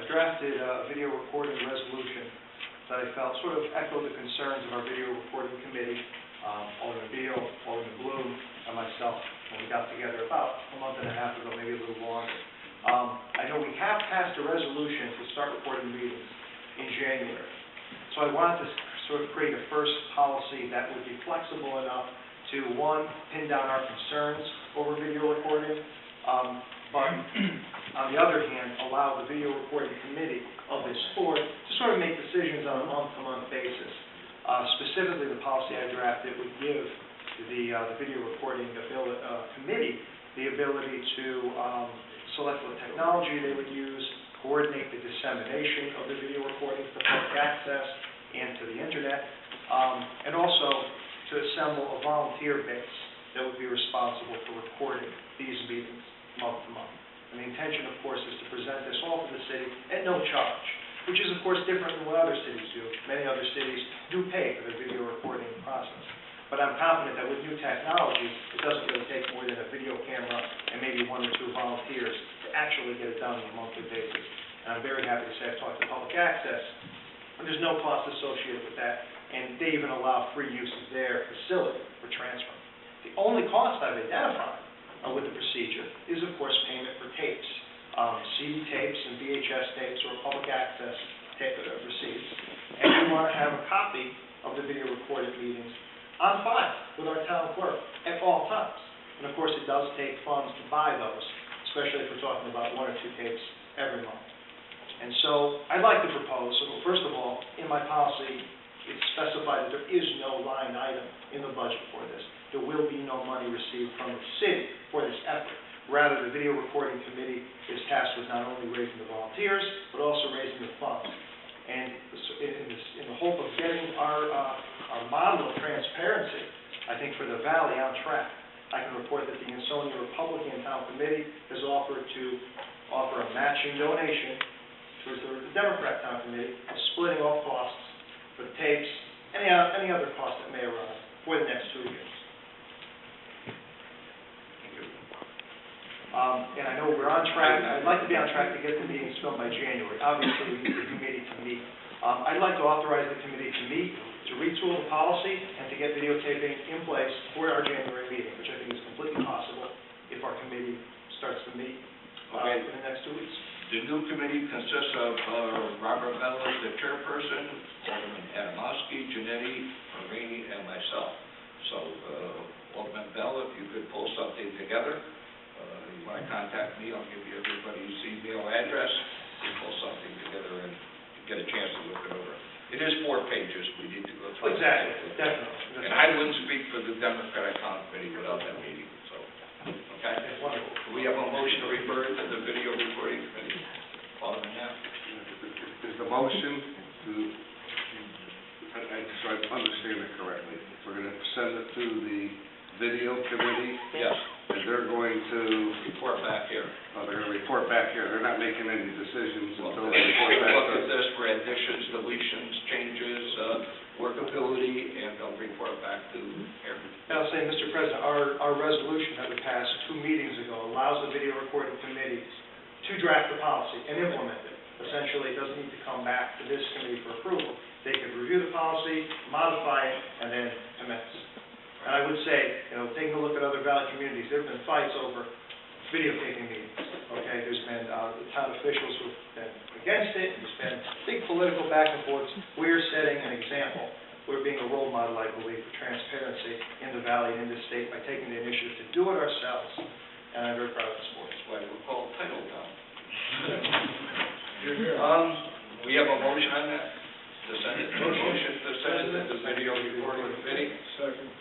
I drafted a video recording resolution that I felt sort of echoed the concerns of our video recording committee, Alderman Beal, Alderman Bloom, and myself when we got together about a month and a half ago, maybe a little longer. I know we have passed a resolution to start recording meetings in January. So I wanted to sort of create a first policy that would be flexible enough to, one, pin down our concerns over video recording, but on the other hand, allow the video recording committee of this board to sort of make decisions on a month-to-month basis. Specifically, the policy I drafted would give the video recording committee the ability to select what technology they would use, coordinate the dissemination of the video recordings to public access and to the internet, and also to assemble a volunteer base that would be responsible for recording these meetings month to month. And the intention, of course, is to present this all to the city at no charge, which is, of course, different than what other cities do. Many other cities do pay for the video recording process. But I'm confident that with new technology, it doesn't really take more than a video camera and maybe 1 or 2 volunteers to actually get it done on a monthly basis. And I'm very happy to say I've talked to public access, and there's no cost associated with that, and they even allow free use of their facility for transfer. The only cost I've identified with the procedure is, of course, payment for tapes, CD tapes and VHS tapes or public access tape receipts. And we want to have a copy of the video recorded meetings on file with our town clerk at all times. And of course, it does take funds to buy those, especially if we're talking about 1 or 2 tapes every month. And so I'd like to propose, so first of all, in my policy, it's specified that there is no line item in the budget for this. There will be no money received from the city for this effort. Rather, the video recording committee is tasked with not only raising the volunteers, but also raising the funds. And in the hope of getting our model of transparency, I think for the Valley on track, I can report that the Ansonia Republican Town Committee has offered to offer a matching donation towards the Democrat Town Committee of splitting off costs for the tapes, any other costs that may arise for the next 2 years. And I know we're on track. I'd like to be on track to get the meetings filmed by January. Obviously, we need the committee to meet. I'd like to authorize the committee to meet, to retool the policy, and to get videotaping in place for our January meeting, which I think is completely possible if our committee starts to meet in the next 2 weeks. The new committee consists of Robert Bella, the chairperson, Alderman Adamowski, Janetti, Marini, and myself. So, Alderman Bella, if you could pull something together. You want to contact me, I'll give you everybody's email address. We'll pull something together and get a chance to look it over. It is 4 pages. We need to go through. Exactly, definitely. And I wouldn't speak for the Democratic Town Committee without that meeting. So, okay. Wonderful. We have a motion to refer to the video recording committee. Alderman Knapp. Is the motion to, so I understand it correctly, we're going to send it to the video committee? Yes. And they're going to report back here. Oh, they're going to report back here. They're not making any decisions until they They report back. look at this for additions, deletions, changes, workability, and they'll report back to here. And I'll say, Mr. President, our resolution that we passed 2 meetings ago allows the video recording committee to draft the policy and implement it. Essentially, it doesn't need to come back to this committee for approval. They could review the policy, modify it, and then commence. And I would say, taking a look at other Valley communities, there have been fights over videotaping meetings. Okay, there's been town officials who've been against it. There's been big political back and forths. We're setting an example. We're being a role model, I believe, for transparency in the Valley and in this state by taking the initiative to do it ourselves. And I'm very proud of this board. That's why we're called Title Town. We have a motion on that. To send it. Motion to send it to the video recording committee. Second.